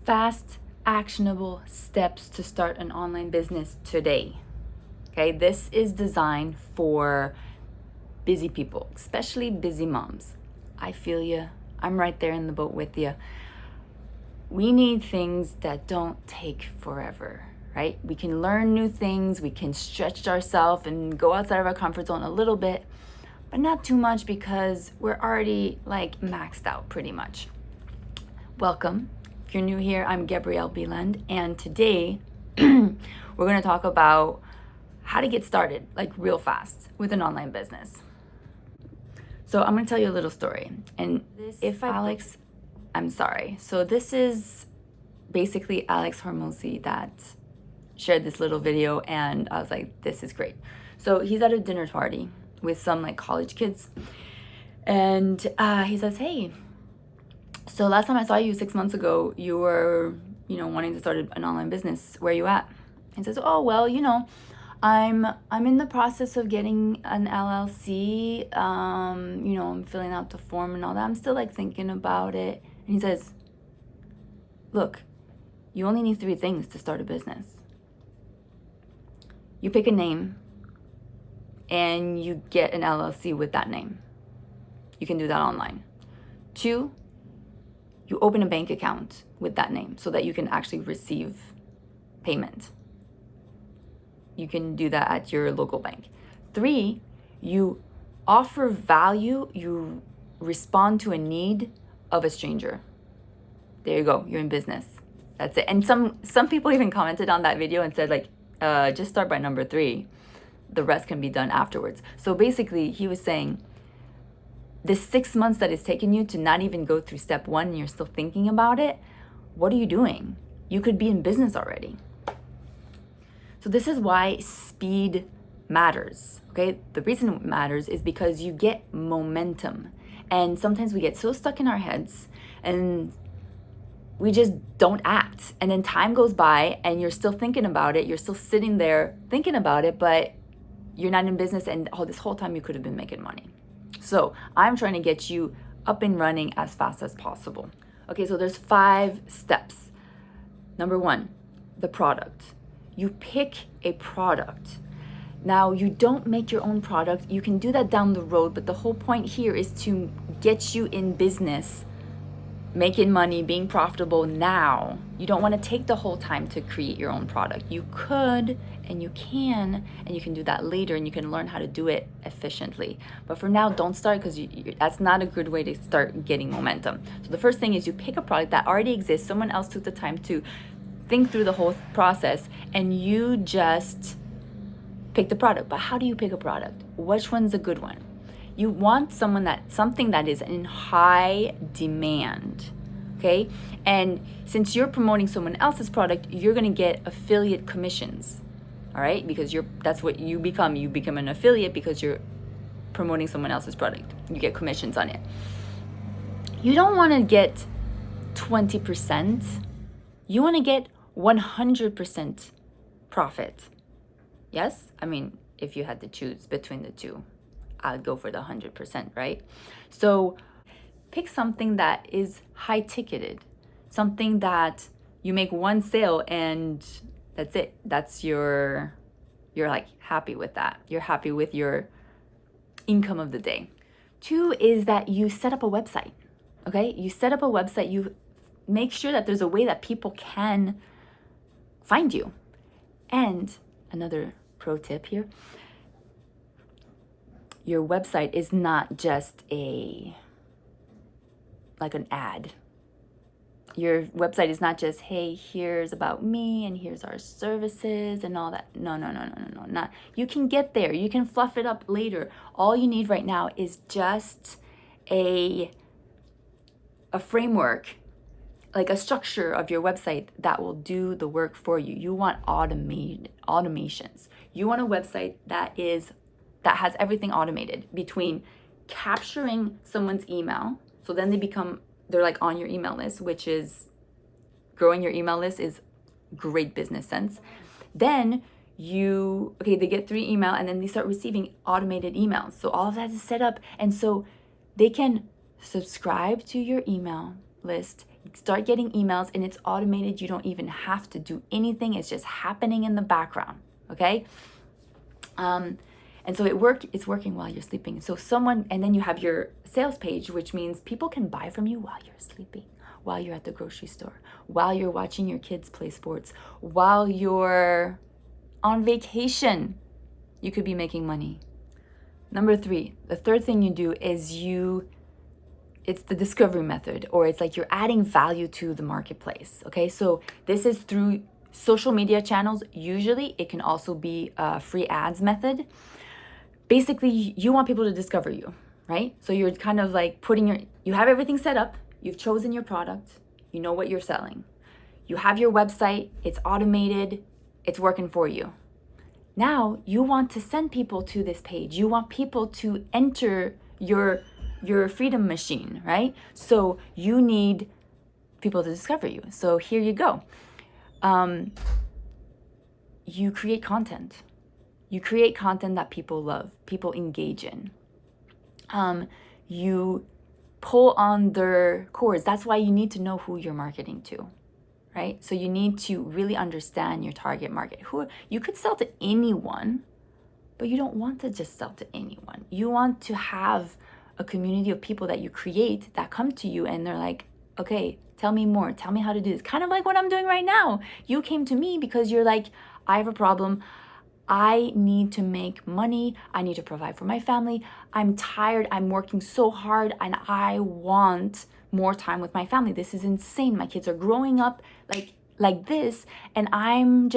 fast, actionable steps to start an online business today. Okay, this is designed for busy people, especially busy moms. I feel you. I'm right there in the boat with you. We need things that don't take forever, right? We can learn new things, we can stretch ourselves and go outside of our comfort zone a little bit, but not too much because we're already like maxed out pretty much. Welcome. If you're new here, I'm Gabriele Beland, and today we're going to talk about how to get started like real fast with an online business. So I'm going to tell you a little story. And I'm sorry. So this is basically Alex Hormozi that shared this little video, and I was like, this is great. So he's at a dinner party with some like college kids, and he says, hey, so last time I saw you 6 months ago, you were, wanting to start an online business. Where are you at? He says, oh, well, I'm in the process of getting an LLC. I'm filling out the form and all that. I'm still like thinking about it. And he says, look, you only need 3 things to start a business. You pick a name and you get an LLC with that name. You can do that online. 2, you open a bank account with that name so that you can actually receive payment. You can do that at your local bank. 3, you offer value, you respond to a need of a stranger. There you go, you're in business. That's it. And some people even commented on that video and said like, just start by number 3. The rest can be done afterwards. So basically he was saying, the 6 months that it's taken you to not even go through step 1 and you're still thinking about it, what are you doing? You could be in business already. So this is why speed matters, okay? The reason it matters is because you get momentum. And sometimes we get so stuck in our heads and we just don't act. And then time goes by and you're still thinking about it. You're still sitting there thinking about it, but you're not in business, and this whole time you could have been making money. So I'm trying to get you up and running as fast as possible. Okay, so there's 5 steps. Number 1, the product. You pick a product. Now, you don't make your own product. You can do that down the road, but the whole point here is to get you in business, making money, being profitable now. You don't want to take the whole time to create your own product. You could, and you can do that later, and you can learn how to do it efficiently. But for now, don't start, because that's not a good way to start getting momentum. So the first thing is you pick a product that already exists. Someone else took the time to think through the whole process, and you just pick the product. But how do you pick a product? Which one's a good one? You want something that is in high demand, okay? And since you're promoting someone else's product, you're gonna get affiliate commissions, all right? Because that's what you become. You become an affiliate because you're promoting someone else's product. You get commissions on it. You don't wanna get 20%. You wanna get 100% profit. Yes? I mean, if you had to choose between the two, I'd go for the 100%, right? So pick something that is high ticketed, something that you make one sale and that's it. You're like happy with that. You're happy with your income of the day. 2 is that you set up a website, okay? You set up a website, you make sure that there's a way that people can find you. And another pro tip here, your website is not just an ad. Your website is not just, hey, here's about me and here's our services and all that. No. Not. You can get there. You can fluff it up later. All you need right now is just a framework, like a structure of your website that will do the work for you. You want automations. You want a website that has everything automated, between capturing someone's email, so then they're like on your email list, which is growing your email list is great business sense. Then they get 3 email and then they start receiving automated emails. So all of that is set up, and so they can subscribe to your email list, Start getting emails, and it's automated. You don't even have to do anything. It's just happening in the background, okay? And so it's working while you're sleeping. So and then you have your sales page, which means people can buy from you while you're sleeping, while you're at the grocery store, while you're watching your kids play sports, while you're on vacation. You could be making money. Number 3, the third thing you do is it's the discovery method, or it's like you're adding value to the marketplace, okay? So this is through social media channels. Usually it can also be a free ads method. Basically, you want people to discover you, right? So you're kind of like you have everything set up, you've chosen your product, you know what you're selling. You have your website, it's automated, it's working for you. Now you want to send people to this page. You want people to enter your freedom machine, right? So you need people to discover you. So here you go. You create content. You create content that people love, people engage in. You pull on their chords. That's why you need to know who you're marketing to, right? So you need to really understand your target market. You could sell to anyone, but you don't want to just sell to anyone. You want to have a community of people that you create that come to you and they're like, okay, tell me more. Tell me how to do this. Kind of like what I'm doing right now. You came to me because you're like, I have a problem. I need to make money. I need to provide for my family. I'm tired. I'm working so hard and I want more time with my family. This is insane. My kids are growing up like this, and I'm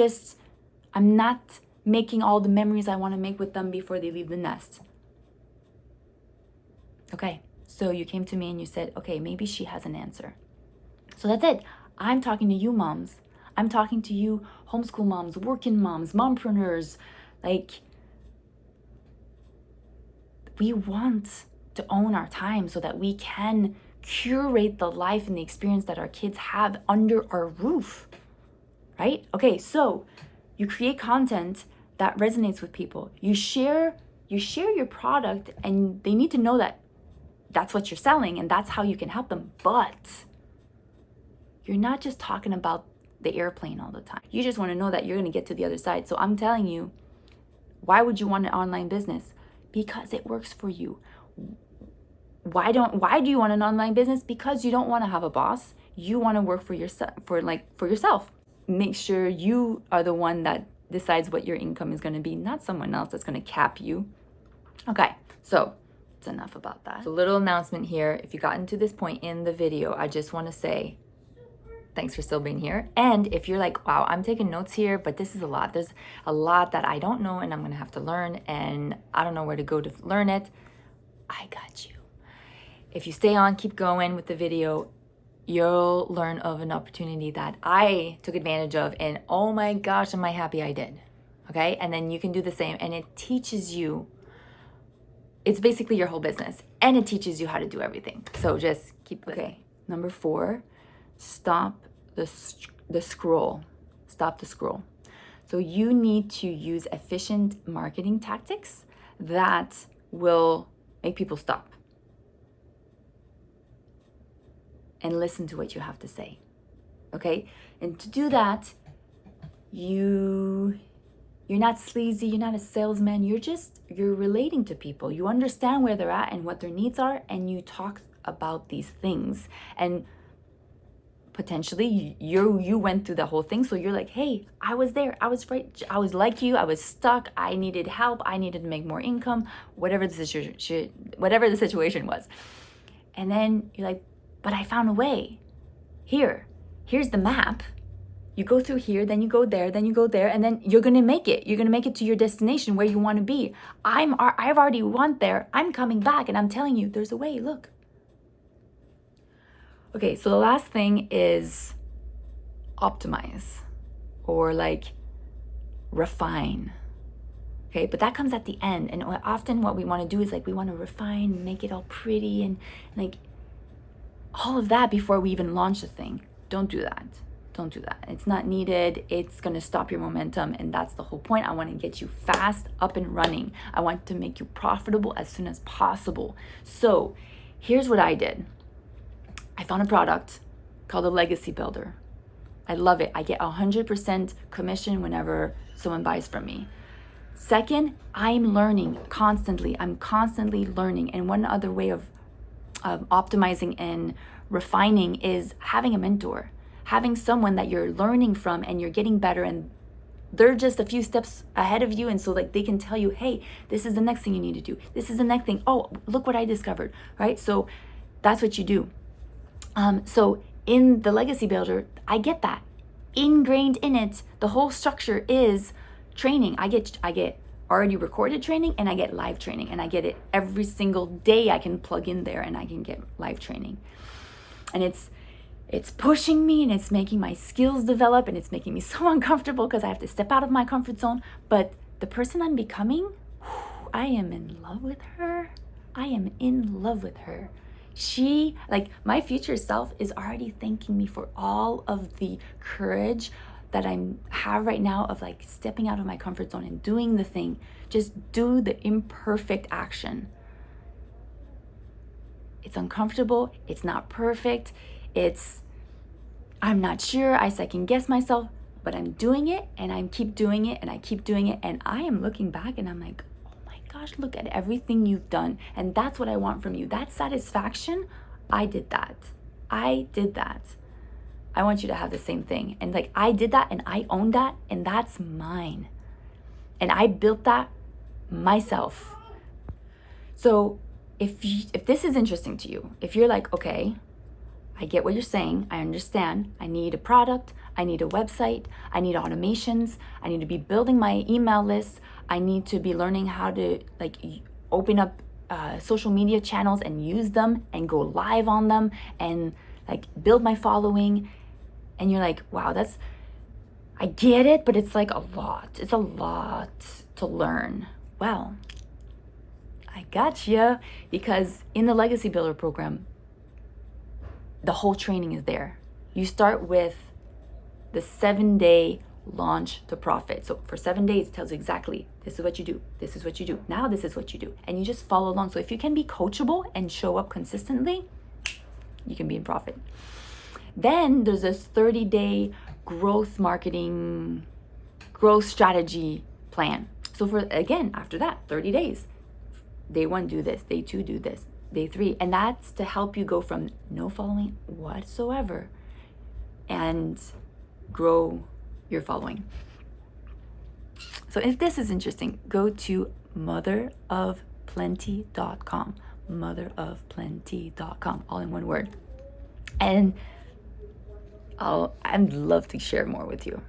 not making all the memories I want to make with them before they leave the nest. Okay, so you came to me and you said, okay, maybe she has an answer. So that's it. I'm talking to you moms. I'm talking to you homeschool moms, working moms, mompreneurs. Like, we want to own our time so that we can curate the life and the experience that our kids have under our roof, right? Okay, so you create content that resonates with people. You share your product, and they need to know that that's what you're selling and that's how you can help them. But you're not just talking about the airplane all the time. You just want to know that you're going to get to the other side. So I'm telling you, why would you want an online business? Because it works for you. Why do you want an online business? Because you don't want to have a boss. You want to work for yourself. Make sure you are the one that decides what your income is going to be, not someone else that's going to cap you. Okay, so it's enough about that. So, a little announcement here. If you gotten to this point in the video, I just want to say thanks for still being here. And if you're like, wow, I'm taking notes here, but this is a lot. There's a lot that I don't know and I'm going to have to learn, and I don't know where to go to learn it. I got you. If you stay on, keep going with the video, you'll learn of an opportunity that I took advantage of, and oh my gosh, am I happy I did. Okay, and then you can do the same, and it teaches you, it's basically your whole business, and it teaches you how to do everything. So just keep listening. Okay, number 4, stop the scroll. Stop the scroll. So you need to use efficient marketing tactics that will make people stop and listen to what you have to say. Okay? And to do that, you're not sleazy, you're not a salesman, you're relating to people. You understand where they're at and what their needs are, and you talk about these things. And potentially you went through the whole thing, so you're like, hey, I was there, I was right, I was like you, I was stuck, I needed help, I needed to make more income, whatever the situation was. And then you're like, but I found a way. Here's the map. You go through here, then you go there, then you go there, and then you're gonna make it. You're gonna make it to your destination where you want to be. I've already went there. I'm coming back, and I'm telling you, there's a way. Look. Okay, so the last thing is optimize, or like refine. Okay, but that comes at the end, and often what we want to do is like we want to refine, make it all pretty, and like all of that before we even launch the thing. Don't do that. Don't do that. It's not needed. It's going to stop your momentum. And that's the whole point. I want to get you fast up and running. I want to make you profitable as soon as possible. So here's what I did. I found a product. called a legacy builder. I love it. I get 100% commission whenever someone buys from me. Second, I'm learning constantly. I'm constantly learning. And one other way of optimizing and refining is having a mentor, having someone that you're learning from and you're getting better, and they're just a few steps ahead of you. And so like they can tell you, hey, this is the next thing you need to do. This is the next thing. Oh, look what I discovered, right? So that's what you do. So in the legacy builder, I get that ingrained in it. The whole structure is training. I get already recorded training, and I get live training, and I get it every single day. I can plug in there and I can get live training. And it's pushing me, and it's making my skills develop, and it's making me so uncomfortable because I have to step out of my comfort zone. But the person I'm becoming, I am in love with her. I am in love with her. She, like my future self, is already thanking me for all of the courage that I have right now of like stepping out of my comfort zone and doing the thing. Just do the imperfect action. It's uncomfortable. It's not perfect. I'm not sure. I second guess myself, but I'm doing it, and I keep doing it, and I keep doing it. And I am looking back and I'm like, oh my gosh, look at everything you've done. And that's what I want from you. That satisfaction. I did that. I want you to have the same thing. And like, I did that, and I own that, and that's mine. And I built that myself. So if this is interesting to you, if you're like, okay, I get what you're saying. I understand. I need a product. I need a website. I need automations. I need to be building my email list. I need to be learning how to like open up social media channels and use them and go live on them and like build my following. And you're like, wow, I get it, but it's like a lot. It's a lot to learn. Well, I got you, because in the Legacy Builder program, the whole training is there. You start with the 7-day launch to profit. So for 7 days, it tells you exactly, this is what you do. This is what you do. Now this is what you do. And you just follow along. So if you can be coachable and show up consistently, you can be in profit. Then there's this 30-day growth strategy plan. So after that, 30 days, day 1, do this, day 2, do this, day 3. And that's to help you go from no following whatsoever and grow your following. So if this is interesting, go to motherofplenty.com, motherofplenty.com, all in one word. And I'd love to share more with you.